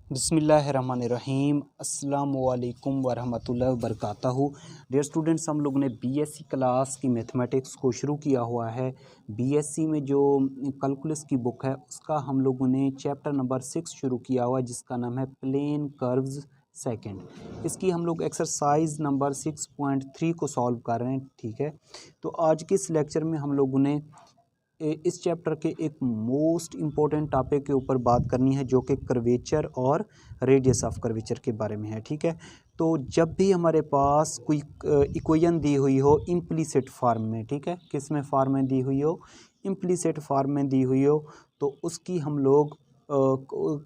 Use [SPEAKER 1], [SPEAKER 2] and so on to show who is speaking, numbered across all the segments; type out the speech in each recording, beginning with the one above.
[SPEAKER 1] बिस्मिल्लाहिर्रहमानिर्रहीम अस्सलामुअलैकुम वरहमतुल्लाहि वबरकातुहू। डियर स्टूडेंट्स, हम लोगों ने बीएससी क्लास की मैथमेटिक्स को शुरू किया हुआ है। बीएससी में जो कैलकुलस की बुक है उसका हम लोगों ने चैप्टर नंबर 6 शुरू किया हुआ है, जिसका नाम है प्लेन कर्व्स सेकंड। इसकी हम लोग एक्सरसाइज नंबर 6.3 को सॉल्व कर रहे हैं। ठीक है, तो आज के इस लेक्चर में हम लोगों ने इस चैप्टर के एक मोस्ट इम्पोर्टेंट टॉपिक के ऊपर बात करनी है, जो कि कर्वेचर और रेडियस ऑफ कर्वेचर के बारे में है। ठीक है, तो जब भी हमारे पास कोई इक्वेशन दी हुई हो इम्प्लीसिट फॉर्म में, ठीक है, किस में फॉर्म में दी हुई हो, इम्प्लीसिट फॉर्म में दी हुई हो, तो उसकी हम लोग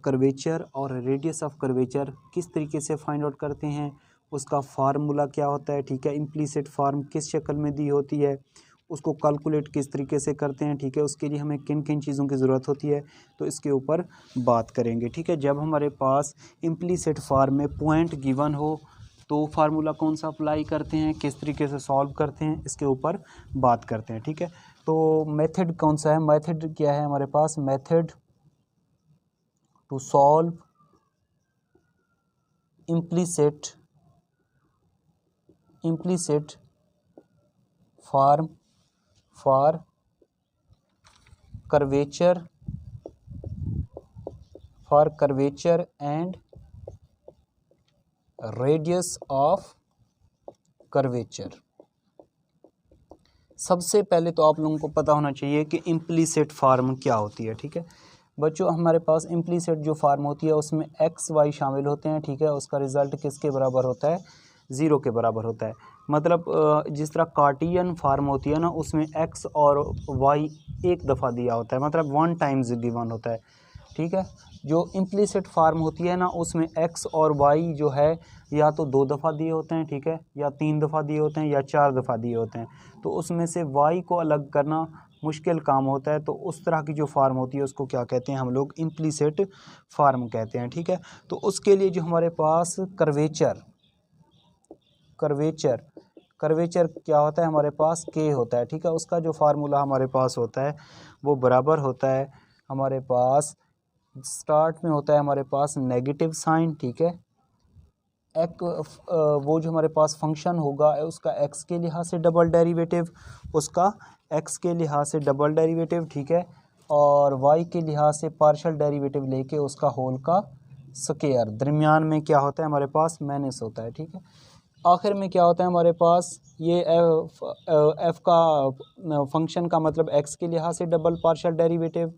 [SPEAKER 1] कर्वेचर और रेडियस ऑफ कर्वेचर किस तरीके से फाइंड आउट करते हैं, उसका फार्मूला क्या होता है। ठीक है, इम्प्लीसिट फॉर्म किस शक्ल में दी होती है, उसको कैलकुलेट किस तरीके से करते हैं। ठीक है, उसके लिए हमें किन किन चीज़ों की ज़रूरत होती है, तो इसके ऊपर बात करेंगे। ठीक है, जब हमारे पास इम्प्लीसिट फॉर्म में पॉइंट गिवन हो तो फार्मूला कौन सा अप्लाई करते हैं, किस तरीके से सॉल्व करते हैं, इसके ऊपर बात करते हैं। ठीक है, तो मेथड कौन सा है, मेथड क्या है हमारे पास, method to solve implicit form for curvature and radius of curvature। सबसे पहले तो आप लोगों को पता होना चाहिए कि इम्प्लीसिट फार्म क्या होती है। ठीक है बच्चों, हमारे पास इम्प्लीसिट जो फार्म होती है उसमें एक्स वाई शामिल होते हैं। ठीक है, उसका रिजल्ट किसके बराबर होता है, ज़ीरो के बराबर होता है। मतलब जिस तरह कार्टियन फार्म होती है ना, उसमें एक्स और वाई एक दफ़ा दिया होता है, मतलब वन टाइम्स गिवन होता है। ठीक है, जो इम्प्लीसिट फार्म होती है ना, उसमें एक्स और वाई जो है या तो दो दफ़ा दिए होते हैं, ठीक है, या तीन दफ़ा दिए होते हैं, या चार दफ़ा दिए होते हैं। तो उसमें से वाई को अलग करना मुश्किल काम होता है, तो उस तरह की जो फार्म होती है उसको क्या कहते हैं, हम लोग इम्प्लीसिट फार्म कहते हैं। ठीक है, तो उसके लिए जो हमारे पास कर्वेचर क्या होता है, हमारे पास के होता है। ठीक है, उसका जो फार्मूला हमारे पास होता है वो बराबर होता है, हमारे पास स्टार्ट में होता है हमारे पास नेगेटिव साइन। ठीक है, वो जो हमारे पास फंक्शन होगा उसका एक्स के लिहाज से डबल डेरिवेटिव, ठीक है, और वाई के लिहाज से पार्शियल डेरिवेटिव लेके उसका होल का स्क्वायर, दरमियान में क्या होता है हमारे पास, माइनस होता है। ठीक है, आखिर में क्या होता है हमारे पास, ये एफ का फंक्शन का मतलब एक्स के लिहाज से डबल पार्शियल डेरिवेटिव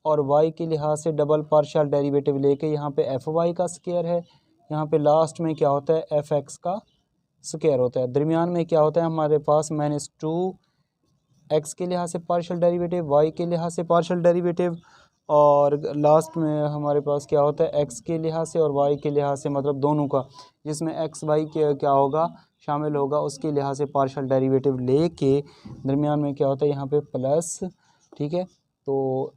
[SPEAKER 1] और वाई के लिहाज से डबल पार्शियल डेरिवेटिव लेके यहाँ पे एफ वाई का स्क्वायर है, यहाँ पे लास्ट में क्या होता है एफ एक्स का स्क्वायर होता है, दरमियान में क्या होता है हमारे पास -2 एक्स के लिहाज से पार्शियल डेरिवेटिव, वाई के लिहाज से पार्शियल डेरिवेटिव, और लास्ट में हमारे पास क्या होता है एक्स के लिहाज से और वाई के लिहाज से, मतलब दोनों का, जिसमें एक्स वाई के क्या होगा शामिल होगा, उसके लिहाज से पार्शियल डेरिवेटिव लेके दरमियान में क्या होता है यहाँ पे प्लस। ठीक है, तो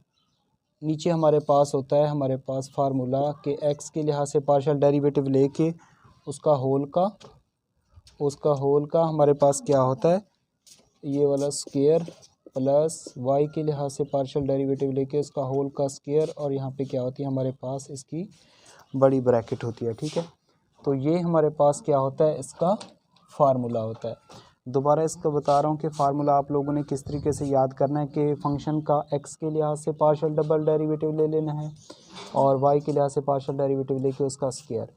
[SPEAKER 1] नीचे हमारे पास होता है हमारे पास फार्मूला कि एक्स के लिहाज से पार्शियल डेरिवेटिव लेके उसका होल का हमारे पास क्या होता है ये वाला स्क्वायर, प्लस वाई के लिहाज से पार्शियल डेरिवेटिव लेके उसका होल का स्क्वायर, और यहाँ पे क्या होती है हमारे पास इसकी बड़ी ब्रैकेट होती है। ठीक है, तो ये हमारे पास क्या होता है इसका फार्मूला होता है। दोबारा इसको बता रहा हूँ कि फार्मूला आप लोगों ने किस तरीके से याद करना है कि फंक्शन का एक्स के लिहाज से पार्शियल डबल डेरिवेटिव ले लेना है और वाई के लिहाज से पार्शियल डेरिवेटिव लेके उसका स्क्वायर,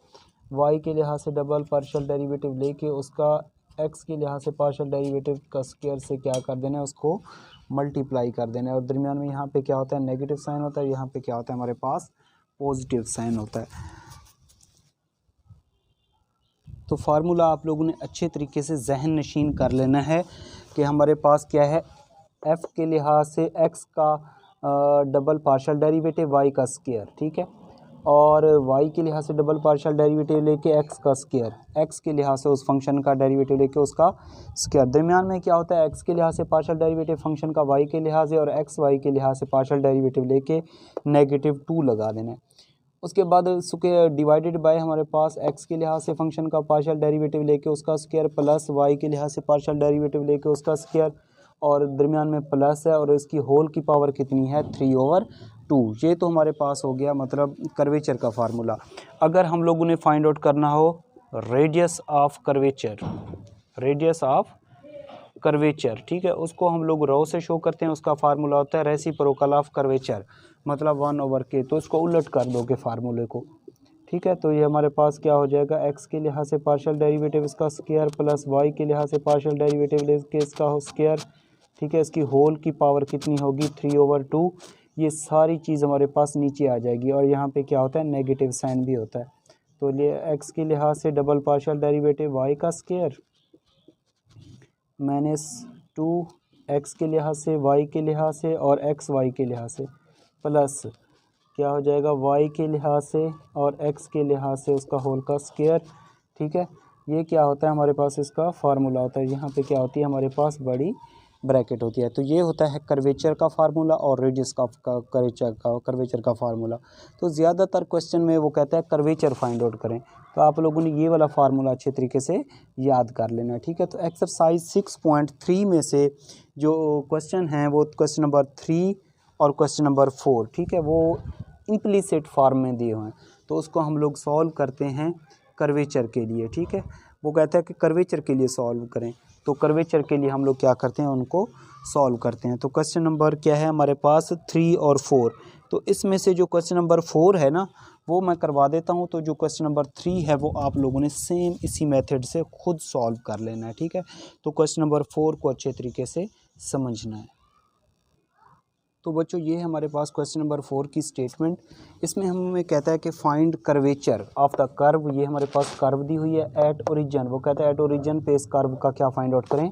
[SPEAKER 1] वाई के लिहाज से डबल पार्शियल डेरिवेटिव लेके उसका एक्स के लिहाज से पार्शियल डेरिवेटिव का स्क्वायर से क्या कर देना है उसको मल्टीप्लाई कर देना है, और दरमियान में यहाँ पे क्या होता है नेगेटिव साइन होता है, यहाँ पे क्या होता है हमारे पास पॉजिटिव साइन होता है। तो फार्मूला आप लोगों ने अच्छे तरीके से जहन नशीन कर लेना है कि हमारे पास क्या है f के लिहाज से x का डबल पार्शियल डेरिवेटिव y का स्क्वायर, ठीक है, और y के लिहाज से डबल पार्शियल डेरिवेटिव लेके x का स्क्वायर, x के लिहाज से उस फंक्शन का डेरिवेटिव लेके उसका स्क्वायर, दरमियान में क्या होता है x के लिहाज से पार्शियल डेरिवेटिव फंक्शन का y के लिहाज से और x y के लिहाज से पार्शियल डेरिवेटिव लेके -2 लगा देना है। उसके बाद स्क्वायर डिवाइडेड बाय हमारे पास x के लिहाज से फंक्शन का पार्शियल डेरिवेटिव लेके उसका स्क्वायर, प्लस y के लिहाज से पार्शियल डेरिवेटिव लेके उसका स्क्वायर, और दरमियान में प्लस है और इसकी होल की पावर कितनी है 3/2। टू। ये तो हमारे पास हो गया मतलब कर्वेचर का फार्मूला। अगर हम लोगों ने फाइंड आउट करना हो radius of curvature, radius of curvature, ठीक है, उसको हम लोग रो से शो करते हैं। उसका फार्मूला होता है रेसिप्रोकल ऑफ कर्वेचर, मतलब 1/k। तो इसको उलट कर दोगे फार्मूले को, ठीक है। तो ये हमारे पास क्या हो जाएगा, एक्स के लिहाज से पार्शियल डेरिवेटिव इसका स्क्वायर प्लस वाई के लिहाज से पार्शियल डेरिवेटिव लेके इसका स्क्वायर, ठीक है। इसकी होल की पावर कितनी होगी 3/2। ये सारी चीज़ हमारे पास नीचे आ जाएगी और यहाँ पे क्या होता है नेगेटिव साइन भी होता है। तो ये एक्स के लिहाज से डबल पार्शियल डेरिवेटिव वाई का स्क्वायर -2 एक्स के लिहाज से वाई के लिहाज से और एक्स वाई के लिहाज से प्लस क्या हो जाएगा y के लिहाज से और x के लिहाज से उसका होल का स्क्वायर, ठीक है। ये क्या होता है हमारे पास इसका फार्मूला होता है। यहाँ पे क्या होती है हमारे पास बड़ी ब्रैकेट होती है। तो ये होता है कर्वेचर का फार्मूला और रेडियस का कर्वेचर का फार्मूला। तो ज़्यादातर क्वेश्चन में वो कहता है कर्वेचर फाइंड आउट करें, तो आप लोगों ने ये वाला फार्मूला अच्छे तरीके से याद कर लेना, ठीक है। तो एक्सरसाइज 6.3 में से जो क्वेश्चन हैं वो क्वेश्चन नंबर 3 और क्वेश्चन नंबर 4, ठीक है, वो इम्प्लीसिट फॉर्म में दिए हुए हैं। तो उसको हम लोग सॉल्व करते हैं कर्वेचर के लिए, ठीक है। वो कहता है कि कर्वेचर के लिए सॉल्व करें, तो कर्वेचर के लिए हम लोग क्या करते हैं उनको सॉल्व करते हैं। तो क्वेश्चन नंबर क्या है हमारे पास 3 और 4। तो इसमें से जो क्वेश्चन नंबर 4 है ना वो मैं करवा देता हूँ। तो जो क्वेश्चन नंबर 3 है वो आप लोगों ने सेम इसी मेथड से खुद सॉल्व कर लेना है, ठीक है। तो क्वेश्चन नंबर 4 को अच्छे तरीके से समझना है। तो बच्चों ये है हमारे पास क्वेश्चन नंबर 4 की स्टेटमेंट। इसमें हमें कहता है कि find curvature of the curve. ये हमारे पास कर्व दी हुई है एट ओरिजिन। वो कहता है एट ओरिजिन पे इस कर्व का क्या फाइंड आउट करें,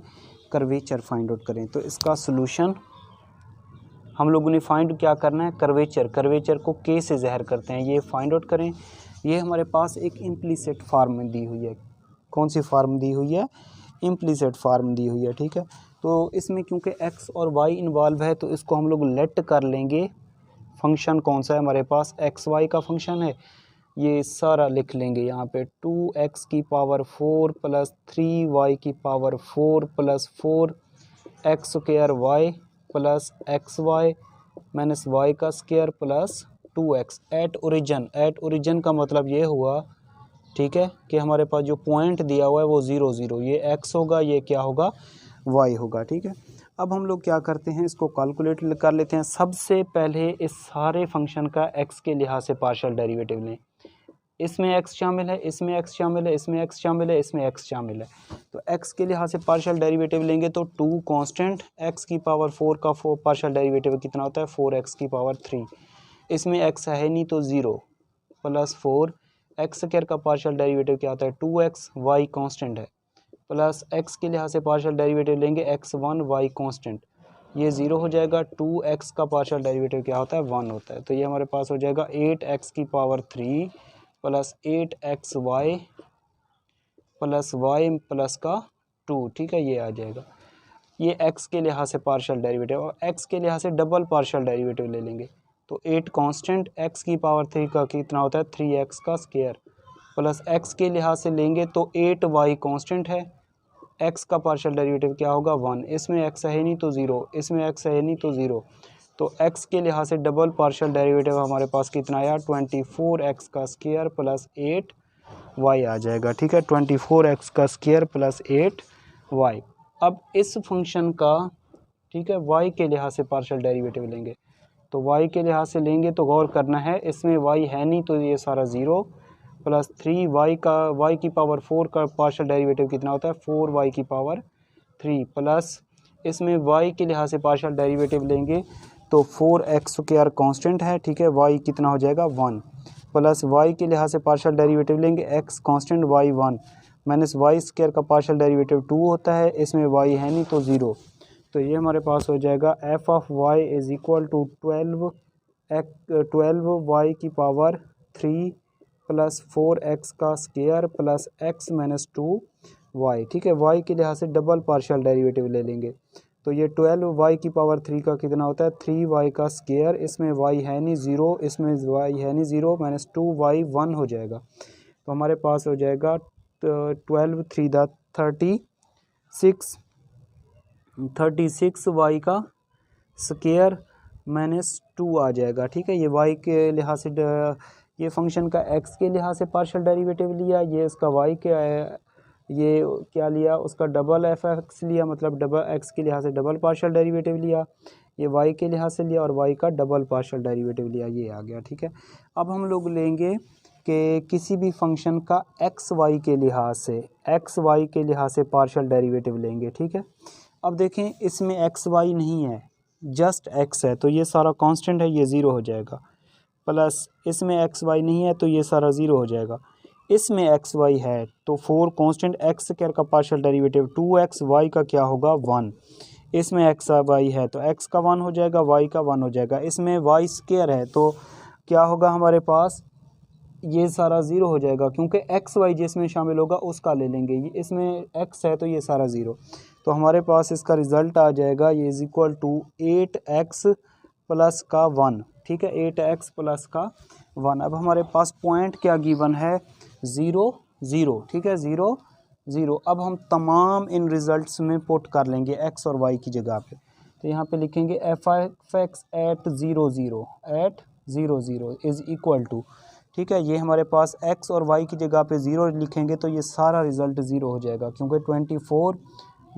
[SPEAKER 1] कर्वेचर फाइंड आउट करें। तो इसका सोल्यूशन हम लोगों ने फाइंड क्या करना है कर्वेचर, कर्वेचर को के से ज़हर करते हैं, ये फाइंड आउट करें। ये हमारे पास एक इम्प्लीसिट फार्म में दी हुई है। कौन सी फार्म दी हुई है, इम्प्लीसिट फार्म दी हुई है, ठीक है। तो इसमें क्योंकि x और y इन्वॉल्व है तो इसको हम लोग लेट कर लेंगे। फंक्शन कौन सा है हमारे पास, एक्स वाई का फंक्शन है। ये सारा लिख लेंगे यहाँ पे 2x की पावर 4 प्लस 3y की power 4 plus 4x square y plus x y minus y का square plus 2x at origin. At origin का मतलब ये हुआ, ठीक है, कि हमारे पास जो पॉइंट दिया हुआ है वो 0 0, ये x होगा, ये क्या होगा y होगा, ठीक है। अब हम लोग क्या करते हैं इसको कैलकुलेट कर लेते हैं। सबसे पहले इस सारे फंक्शन का x के लिहाज से पार्शियल डेरिवेटिव लें। इसमें x शामिल है, इसमें x शामिल है, इसमें x शामिल है, इसमें x शामिल है। तो x के लिहाज से पार्शियल डेरिवेटिव लेंगे तो 2 कांस्टेंट x की पावर 4 का पार्शियल डेरिवेटिव कितना होता है 4x की पावर 3। इसमें x है नहीं तो 0 प्लस 4 एक्स स्क्वायर का पार्शियल डेरिवेटिव क्या होता है 2x, y कांस्टेंट है, प्लस x के लिहाज से पार्शियल डेरिवेटिव लेंगे x1 y कांस्टेंट, ये 0 हो जाएगा। 2x का पार्शियल डेरिवेटिव क्या होता है 1 होता है। तो ये हमारे पास हो जाएगा 8x की power 3 plus 8xy plus y plus का 2, ठीक है, ये आ जाएगा। ये x के लिहाज से पार्शियल डेरिवेटिव और x के लिहाज से डबल पार्शियल डेरिवेटिव ले लेंगे। तो 8 कांस्टेंट x की पावर 3 का कितना होता है 3x का स्क्वायर प्लस x के लिहाज से लेंगे तो 8y कांस्टेंट है, x का पार्शियल डेरिवेटिव क्या होगा 1। इसमें x है नहीं तो 0, इसमें x है नहीं तो 0। तो x के लिहाज से डबल पार्शियल डेरिवेटिव हमारे पास कितना आया 24x का स्क्वायर प्लस 8y आ जाएगा, ठीक है। 24x का स्क्वायर प्लस 8y। अब इस फंक्शन का, ठीक है, y के लिहाज से पार्शियल डेरिवेटिव लेंगे। तो y के लिहाज से लेंगे तो गौर करना है, इसमें y है नहीं तो ये सारा 0 प्लस 3y का y की पावर 4 का पार्शियल डेरिवेटिव कितना होता है 4y की पावर 3 प्लस इसमें y के लिहाज से पार्शियल डेरिवेटिव लेंगे तो 4x स्क्वायर कांस्टेंट है, ठीक है, y कितना हो जाएगा 1 प्लस y के लिहाज से पार्शियल डेरिवेटिव लेंगे x constant y 1 minus Y square का पार्शियल डेरिवेटिव 2 होता है, इसमें y है नहीं तो 0। तो ये हमारे पास हो जाएगा f of y is equal to 12y की पावर 3 प्लस 4x का square plus x minus 2y, ठीक है। y के लिहाज से डबल पार्शियल डेरिवेटिव ले लेंगे तो ये 12y की पावर 3 का कितना होता है 3y का स्क्वायर, इसमें y है नहीं 0, इसमें y है नहीं 0, माइनस 2y 1 हो जाएगा। तो हमारे पास हो जाएगा 12 3 दा 36y का स्क्वायर -2 आ जाएगा। ठीक है, ये y के लिहाज से ये फंक्शन का x के लिहाज से पार्शियल डेरिवेटिव लिया, ये इसका y के ये क्या लिया, उसका डबल f(x) लिया, मतलब डबल x के लिहाज से डबल पार्शियल डेरिवेटिव लिया, ये y के लिहाज से लिया और y का डबल पार्शियल डेरिवेटिव लिया, ये आ गया। ठीक है, अब हम लोग लेंगे कि किसी भी फंक्शन का x y के लिहाज से पार्शियल डेरिवेटिव लेंगे। ठीक है, अब देखें इसमें x y नहीं है, जस्ट x है, तो ये सारा कांस्टेंट है, ये ज़ीरो हो जाएगा। प्लस इसमें x y नहीं है तो ये सारा ज़ीरो हो जाएगा। इसमें x y है तो 4 कांस्टेंट x स्क्वायर का पार्शियल डेरिवेटिव 2x, y का क्या होगा 1। इसमें x y है तो x का 1 हो जाएगा, y का 1 हो जाएगा। इसमें y स्क्वायर है तो क्या होगा हमारे पास, ये सारा ज़ीरो हो जाएगा, क्योंकि x y जिसमें शामिल होगा उसका ले लेंगे। ये इसमें x है तो ये सारा ज़ीरो, तो हमारे पास इसका रिज़ल्ट आ जाएगा, ये is equal to 8x plus का 1। ठीक है, 8x प्लस का 1। अब हमारे पास पॉइंट क्या गिवन है, 0 0। ठीक है, 0 0। अब हम तमाम इन रिज़ल्ट्स में पुट कर लेंगे x और y की जगह पे, तो यहाँ पे लिखेंगे f(x) eight 0 0 is equal to, ठीक है, ये हमारे पास x और y की जगह पे 0 लिखेंगे तो ये सारा रिज़ल्ट 0 हो जाएगा, क्योंकि 24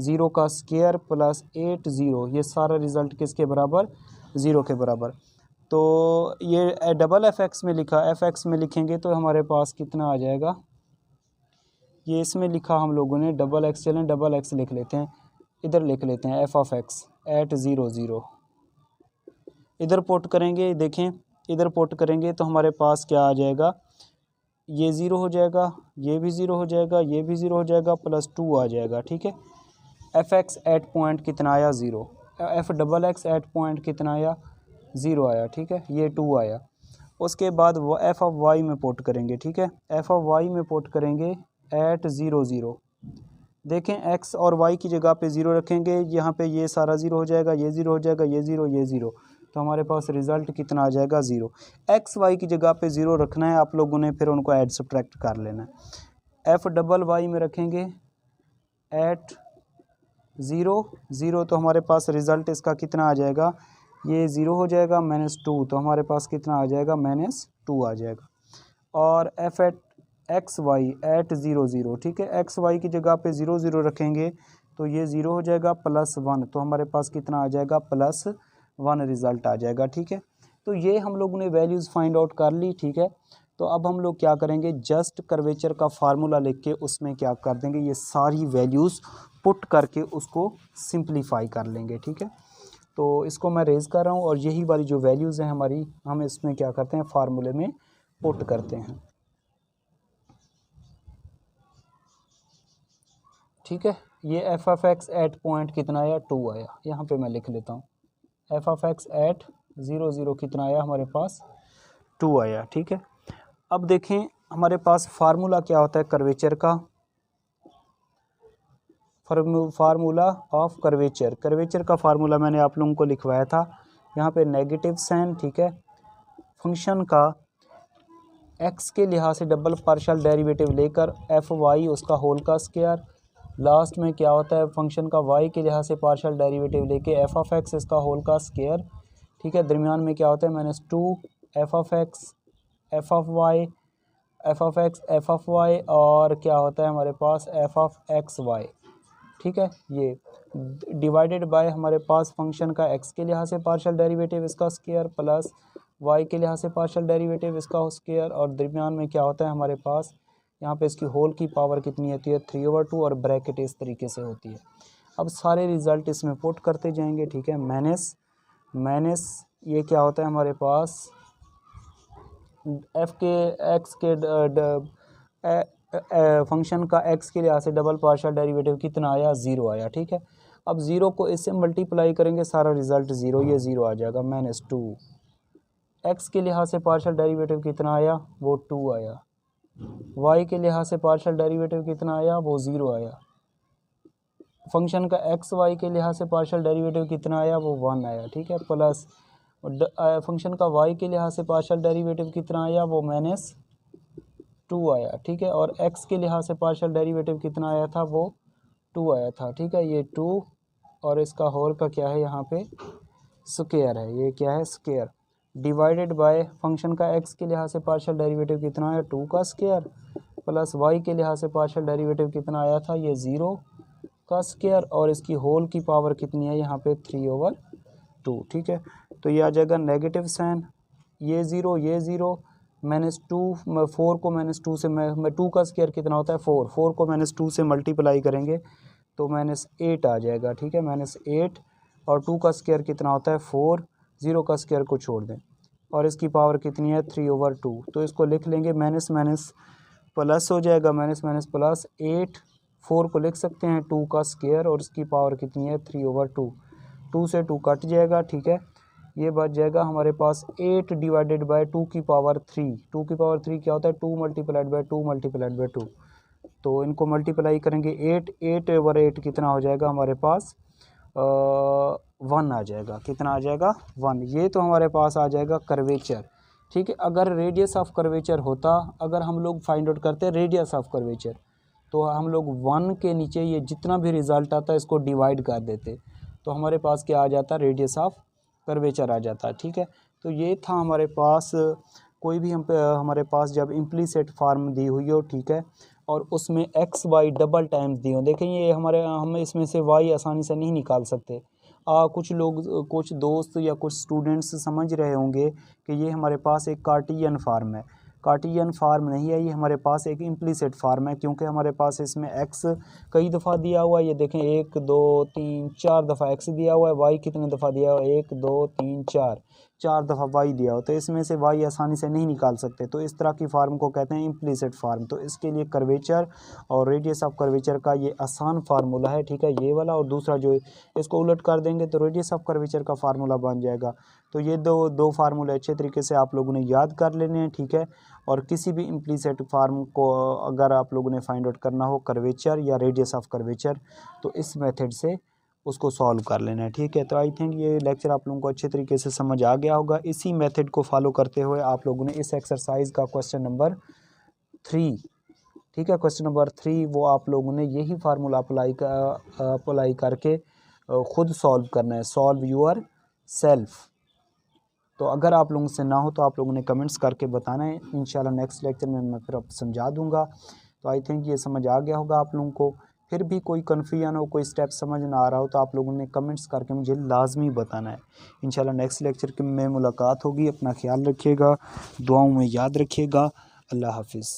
[SPEAKER 1] 0 का स्क्वायर प्लस 8 0, ये सारा रिज़ल्ट किसके बराबर, 0 के बराबर। तो ये डबल f(x) में लिखा, f(x) में लिखेंगे तो हमारे पास कितना आ जाएगा, ये इसमें लिखा हम लोगों ने डबल x, चलें डबल x लिख लेते हैं, इधर लिख लेते हैं f(x) एट 0 0। इधर पुट करेंगे, देखें इधर पुट करेंगे तो हमारे पास क्या आ जाएगा, ये 0 हो जाएगा, ये भी 0 हो जाएगा, ये भी 0 हो जाएगा, प्लस 2 आ जाएगा। ठीक है, f(x) एट पॉइंट कितना आया 0, f(x) एट पॉइंट कितना आया 0 आया। ठीक है, ये 2 आया। उसके बाद वो f(y) में पुट करेंगे। ठीक है, f(y) में पुट करेंगे एट 0 0। देखें x और y की जगह पे 0 रखेंगे, यहाँ पे ये सारा 0 हो जाएगा, ये 0 हो जाएगा, ये 0 ये 0, तो हमारे पास रिज़ल्ट कितना आ जाएगा 0। x y की जगह पे 0 रखना है आप लोगों ने, फिर उनको ऐड सब्ट्रैक्ट कर लेना है। f(y) में रखेंगे एट 0 0, तो हमारे पास रिज़ल्ट इसका कितना आ जाएगा, ये 0 हो जाएगा, -2, तो हमारे पास कितना आ जाएगा, -2 आ जाएगा। और f(x)y एट 0 0, ठीक है, x y की जगह पे 0 0 रखेंगे तो ये 0 हो जाएगा, +1, तो हमारे पास कितना आ जाएगा, +1 रिज़ल्ट आ जाएगा। ठीक है, तो ये हम लोगों ने वैल्यूज़ फाइंड आउट कर ली। ठीक है, तो अब हम लोग क्या करेंगे, जस्ट कर्वेचर का फार्मूला लिख के उसमें क्या कर देंगे, ये सारी वैल्यूज़ पुट करके उसको सिंप्लीफाई कर लेंगे। ठीक है, तो इसको मैं रेज़ कर रहा हूँ और यही वाली जो वैल्यूज़ हैं हमारी, हम इसमें क्या करते हैं, फार्मूले में पुट करते हैं। ठीक है, ये f(x) एट पॉइंट कितना आया, 2 आया, यहाँ पे मैं लिख लेता हूँ, f(x) एट 0 0 कितना आया हमारे पास, 2 आया। ठीक है, अब देखें हमारे पास फार्मूला क्या होता है कर्वेचर का, फार्मूला ऑफ कर्वेचर, कर्वेचर का फार्मूला मैंने आप लोगों को लिखवाया था, यहाँ पे नेगेटिव साइन। ठीक है, फंक्शन का x के लिहाज से डबल पार्शियल डेरिवेटिव लेकर f(y) उसका होल का स्क्वायर, लास्ट में क्या होता है, फंक्शन का y के लिहाज से पार्शियल डेरिवेटिव लेके f(x) इसका होल का स्क्वायर। ठीक है, दरमियान में क्या होता है, -2 f(x) f(y) और क्या होता है हमारे पास f(x)y। ठीक है, ये डिवाइडेड बाय हमारे पास फंक्शन का x के लिहाज से पार्शियल डेरिवेटिव इसका स्क्वायर प्लस y के लिहाज से पार्शियल डेरिवेटिव इसका स्क्वायर, और दरमियान में क्या होता है हमारे पास, यहाँ पे इसकी होल की पावर कितनी होती है, 3/2, और ब्रैकेट इस तरीके से होती है। अब सारे रिज़ल्ट इसमें पुट करते जाएंगे। ठीक है, माइनस ये क्या होता है हमारे पास, फंक्शन का x के लिहाज से डबल पार्शियल डेरिवेटिव कितना आया, 0 आया। ठीक है, अब 0 को इससे मल्टीप्लाई करेंगे, सारा रिज़ल्ट 0, ये 0 आ जाएगा, -2। x के लिहाज से पार्शियल डेरिवेटिव कितना आया, वो 2 आया। y के लिहाज से पार्शियल डेरिवेटिव कितना आया, वो 0 आया। फंक्शन का x y के लिहाज से पार्शियल डेरिवेटिव कितना आया, वो 1 आया। ठीक है, प्लस फंक्शन का y के लिहाज से पार्शियल डेरिवेटिव कितना आया, वो -2 आया। ठीक है, और x के लिहाज से पार्शियल डेरिवेटिव कितना आया था, वो 2 आया था। ठीक है, ये 2 और इसका होल का क्या है यहाँ पे स्क्वायर है, ये क्या है स्क्वायर, डिवाइडेड बाय फंक्शन का x के लिहाज से पार्शियल डेरिवेटिव कितना है 2 का स्क्वायर, प्लस y के लिहाज से पार्शियल डेरिवेटिव कितना आया था ये 0 का स्क्वायर, और इसकी होल की पावर कितनी है यहाँ पे 3/2। ठीक है, तो ये आ जाएगा नेगेटिव साइन, ये 0 ये 0, -2 4 को -2 से मैं 2 का स्क्वायर कितना होता है 4, 4 को -2 से मल्टीप्लाई करेंगे तो -8 आ जाएगा। ठीक है, -8, और 2 का स्क्वायर कितना होता है 4, 0 का स्क्वायर को छोड़ दें, और इसकी पावर कितनी है 3/2। तो इसको लिख लेंगे माइनस माइनस प्लस हो जाएगा, माइनस माइनस प्लस 8, 4 को लिख सकते हैं 2 का स्क्वायर, और इसकी पावर कितनी है 3/2, 2 से 2 कट जाएगा। ठीक है, ये बच जाएगा हमारे पास 8 डिवाइडेड बाय 2 की पावर 3, 2 की पावर 3 क्या होता है 2 मल्टीप्लाइड बाय 2 मल्टीप्लाइड बाय 2, तो इनको मल्टीप्लाई करेंगे 8/8 कितना हो जाएगा हमारे पास 1 आ जाएगा, कितना आ जाएगा 1। ये तो हमारे पास आ जाएगा कर्वेचर। ठीक है, अगर रेडियस ऑफ कर्वेचर होता, अगर हम लोग फाइंड आउट करते हैं रेडियस ऑफ कर्वेचर, तो हम लोग 1 के नीचे ये जितना भी रिजल्ट आता है इसको डिवाइड कर देते, तो हमारे पास क्या आ जाता रेडियस ऑफ कर्वेचर आ जाता है। ठीक है, तो ये था हमारे पास कोई भी हमारे पास जब इम्प्लीसिट फार्म दी हुई हो, ठीक है, और उसमें एक्स वाई डबल टाइम्स दी हो। देखें ये हम इसमें से वाई आसानी से नहीं निकाल सकते। कुछ लोग, कुछ दोस्त या कुछ स्टूडेंट्स समझ रहे होंगे कि ये हमारे पास एक कार्टियन फार्म है। कार्टियन फार्म नहीं है, ये हमारे पास एक इम्प्लीसिट फार्म है, क्योंकि हमारे पास इसमें एक्स कई दफ़ा दिया हुआ है। ये देखें 1 2 3 4 दफ़ा एक्स दिया हुआ है, वाई कितने दफ़ा दिया हुआ है 1 2 3 4 दफ़ा वाई दिया हो, तो इसमें से वाई आसानी से नहीं निकाल सकते। तो इस तरह की फार्म को कहते हैं इम्प्लीसिट फार्म। तो इसके लिए कर्वेचर और रेडियस ऑफ कर्वेचर का ये आसान फार्मूला है। ठीक है, ये वाला, और दूसरा जो इसको उलट कर देंगे तो रेडियस ऑफ कर्वेचर का फार्मूला बन जाएगा। तो ये दो फार्मूले अच्छे तरीके से आप लोगों ने याद कर लेने हैं। ठीक है, और किसी भी इम्प्लीसिट फार्म को अगर आप लोगों ने फाइंड आउट करना हो कर्वेचर या रेडियस ऑफ कर्वेचर, तो इस मेथड से उसको सॉल्व कर लेना है। ठीक है, तो आई थिंक ये लेक्चर आप लोगों को अच्छे तरीके से समझ आ गया होगा। इसी मेथड को फॉलो करते हुए आप लोगों ने इस एक्सरसाइज का क्वेश्चन नंबर 3, ठीक है, क्वेश्चन नंबर 3 वो आप लोगों ने यही फार्मूला अप्लाई करके ख़ुद सॉल्व करना है, सॉल्व योर सेल्फ। तो अगर आप लोगों से ना हो तो आप लोगों ने कमेंट्स करके बताना है, इंशाल्लाह नेक्स्ट लेक्चर में मैं फिर आप समझा दूंगा। तो आई थिंक ये समझ आ गया होगा आप लोगों को। फिर भी कोई कन्फ्यूजन हो, कोई स्टेप समझ ना आ रहा हो, तो आप लोगों ने कमेंट्स करके मुझे लाजमी बताना है। इंशाल्लाह नेक्स्ट लेक्चर में मुलाकात होगी। अपना ख्याल रखिएगा, दुआओं में याद रखिएगा। अल्लाह हाफिज़।